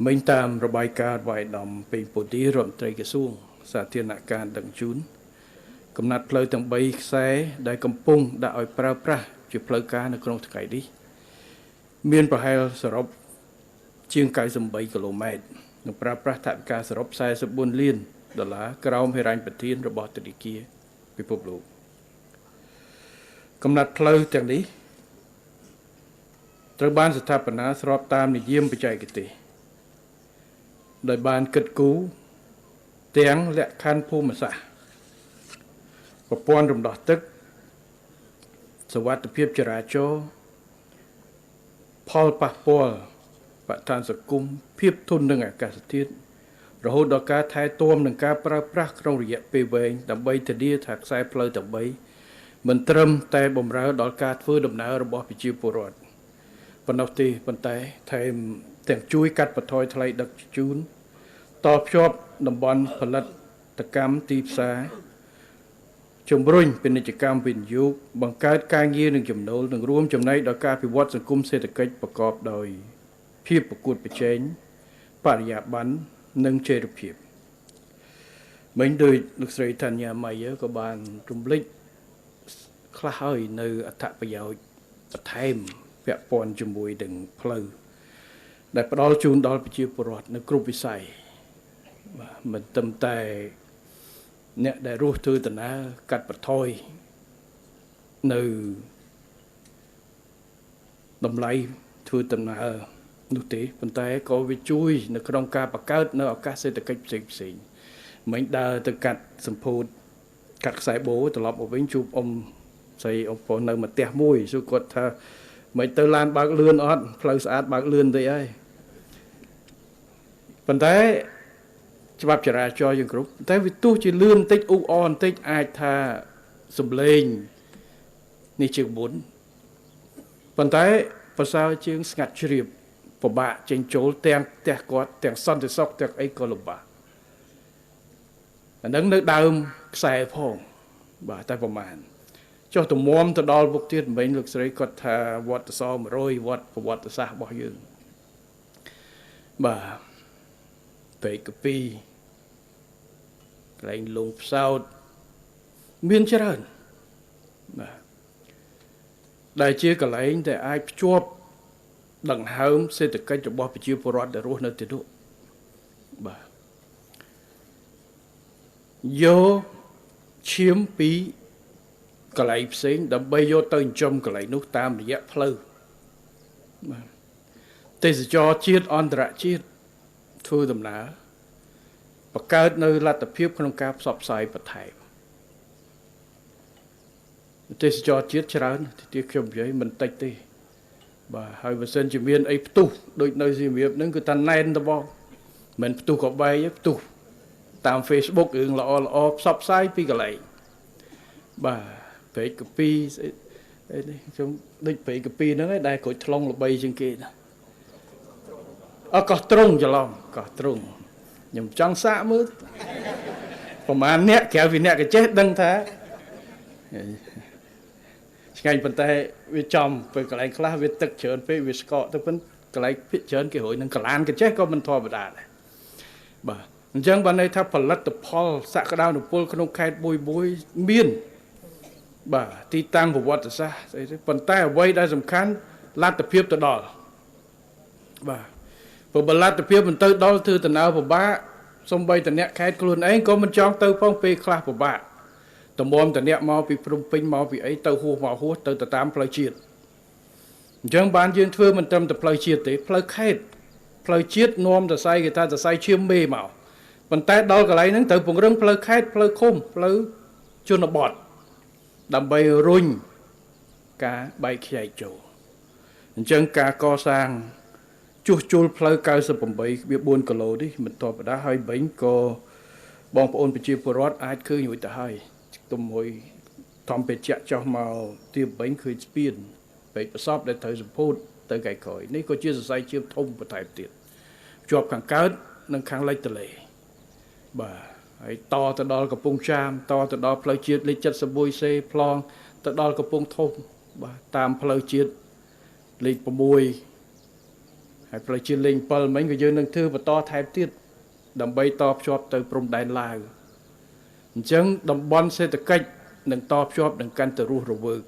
មិញតាមរបាយការណ៍វាយដំពេញពូទីរដ្ឋមន្ត្រីក្រសួងសាធារណការដឹងជូនកំណត់ផ្លូវទាំង3ខ្សែដែលកំពុងដាក់ឲ្យប្រើប្រាស់ជាផ្លូវការនៅក្នុងថ្ងៃនេះមានប្រហែលសរុបជាង98គីឡូម៉ែត្រនិងប្រើប្រាស់ថវិកាសរុប44លានដុល្លារក្រោមហិរញ្ញប្បទានរបស់ធនាគារពិភពលោកកំណត់ផ្លូវទាំងនេះត្រូវបានស្ថាបនាស្របតាមនិយមបច្ចេកទេសដោយបានគិតគូរទាំងលក្ខខណ្ឌភូមិសាស្ត្រប្រព័ន្ធរំដោះទឹកសុវត្ថិភាពចរាចរណ៍ផលប៉ះពាល់បរិស្ថានសង្គមភាពធន់នឹងអាកាសធាតុរហូតដល់ការថែទាំនិងការប្រើប្រាស់ក្នុងរយៈពេលវែងដើម្បីធានាថាខ្សែផ្លូវទាំង3មិនត្រឹមតែបម្រើដល់ការធ្វើដំណើររបស់ប្រជាពលរដ្ឋប៉ុណ្ណោះទេប៉ុន្តែថែមទាំងជួយកាត់បន្ថយថ្លៃដឹកជញ្ជូនតភ្ជាប់តំបន់ផលិតកម្មទីផ្សារជំរុញពាណិជ្ជកម្មវិនិយោគបង្កើតការងារនិងចំណូលនិងរួមចំណែកដល់ការវិវត្តសង្គមសេដ្ឋកិច្ចប្រកបដោយភាពប្រកួតប្រជែងបរិយាបន្ននិងចីរភាពមិញដោយលោកស្រីថាញ៉ាម៉ៃក៏បានរំលេចខ្លះហើយនៅអត្ថប្រយោជន៍បន្ថែមពាក់ព័ន្ធជាមួយនឹងផ្លូវដែលផ្ដល់ជូនដល់ប្រជាពលរដ្ឋនៅគ្រប់វិស័យមិនត្រឹមតែអ្នកដែលរស់ធ្វើដំណើរកាត់បន្ថយនៅតម្លៃធ្វើដំណើរនោះទេប៉ុន្តែក៏វាជួយនៅក្នុងការបង្កើតនៅឱកាសសេដ្ឋកិច្ចផ្សេងមិញដើរទៅកាត់សម្ពោធកាត់ខ្សែបូត្រឡប់មកវិញជួបអ៊ំស្រីអ៊ំប្រុសនៅផ្ទះមួយសួរគាត់ថាមិនទៅឡានបើកលឿនអត់ផ្លូវស្អាតបើកលឿនតិចហើយប៉ុន្តែច្បាប់ចរាចរណ៍យើងគ្រប់តែវាទោះជាលឿនបន្តិចអ៊ូអរបន្តិចអាចថាសំលេងនេះជាមុនប៉ុន្តែប្រសើរជាងស្ងាត់ជ្រាបពិបាកចេញចូលទាំងផ្ទះគាត់ទាំងសន្តិសុខទាំងអីក៏លំបាកអានឹងនៅដើមខ្សែផងបាទតែប្រហែលចុះទំមទៅដល់ពុកទៀតមិញលោកស្រីគាត់ថាវត្តស100វត្តប្រវត្តិសាស្ត្ររបស់យើងបាទពេកកពីកន្លែងលងផ្សោតមានច្រើនបាទដែលជាកន្លែងដែលអាចភ្ជាប់ដង្ហើមសេដ្ឋកិច្ចរបស់ប្រជាពលរដ្ឋដែលរស់នៅទីនោះបាទយកឈាមពីកន្លែងផ្សេងដើម្បីយកទៅចិញ្ចឹមកន្លែងនោះតាមរយៈផ្លូវបាទទេសចរជាតិអន្តរជាតិធ្វើដំណើរបង្កើតនៅលទ្ធភាពក្នុងការផ្សព្វផ្សាយបន្ថែមទេសចរជាតិច្រើនទីខ្ញុំនិយាយមិនតិចទេបាទហើយបើសិនជាមានអីផ្ទុះដូចនៅសៀមរាបហ្នឹងគឺថាណែនតបងមិនផ្ទុះក៏បែកទេផ្ទុះតាម Facebook រឿងល្អល្អផ្សព្វផ្សាយពីកន្លែងបាទព្រែកកាពីអីនេះខ្ញុំដូចព្រែកកាពីហ្នឹងឯងដែលក្រូចថ្លុងល្បីជាងគេណាកោះត្រង់ច្រឡំកោះត្រង់ខ្ញុំចង់សាកមើលប្រហែលអ្នកក្រៅពីអ្នកក៏ចេះដឹងថាឆ្ងាញ់ប៉ុន្តែវាចំពេលកន្លែងខ្លះវាទឹកច្រើនពេកវាស្កកទៅប៉ុន្តែកន្លែងភាគច្រើនគេរយនឹងកលានក៏ចេះក៏មិនធម្មតាដែរបាទអញ្ចឹងបានន័យថាផលិតផលសក្តានុពលក្នុងខេត្តមួយមានបាទទីតាំងប្រវត្តិសាស្ត្រស្អីទេប៉ុន្តែអ្វីដែលសំខាន់លទ្ធភាពទៅដល់បាទព្រោះបលទ្ធភាពមិនទៅដល់ធ្វើដំណើរពិបាកសំបីតអ្នកខេត្តខ្លួនឯងក៏មិនចង់ទៅផងពេលខ្លះពិបាកតម្រាំតអ្នកមកពីព្រំពេញមកពីអីទៅហួសមកហួសទៅតាមផ្លូវជាតិអញ្ចឹងបានយើងធ្វើមិនត្រឹមតែផ្លូវជាតិទេផ្លូវខេត្តផ្លូវជាតិនាំសរសៃគេថាសរសៃឈាមមេមកប៉ុន្តែដល់កន្លែងហ្នឹងត្រូវពង្រឹងផ្លូវខេត្តផ្លូវឃុំផ្លូវជនបទដើម្បីរុញការបែកខ្ញែកចូលអញ្ចឹងការកសាងជួសជុលផ្លូវ98.4 គីឡូនេះមិនធម្មតាហើយវិញក៏បងប្អូនប្រជាពលរដ្ឋអាចឃើញរួចទៅហើយទុំមួយធម្មពេជ្ជៈចោះមកទីវិញឃើញស្ពានពេកប្រសពដែលត្រូវសម្ពោធទៅកែក្រោយនេះក៏ជាសរសៃឈាមធំបន្ថែមទៀតជាប់ខាងកើតនិងខាងលិចទន្លេបាទហើយតទៅដល់កំពង់ចាមតទៅដល់ផ្លូវជាតិលេខ 71C ប្លង់ទៅដល់កំពង់ធំបាទតាមផ្លូវជាតិលេខ 6 ហើយផ្លូវជាតិលេខ7មិញក៏យើងនឹងធ្វើបន្តថែមទៀតដើម្បីតភ្ជាប់ទៅព្រំដែនឡាវអញ្ចឹងតំបន់សេដ្ឋកិច្ចនឹងតភ្ជាប់នឹងកាន់តែរស់រវើក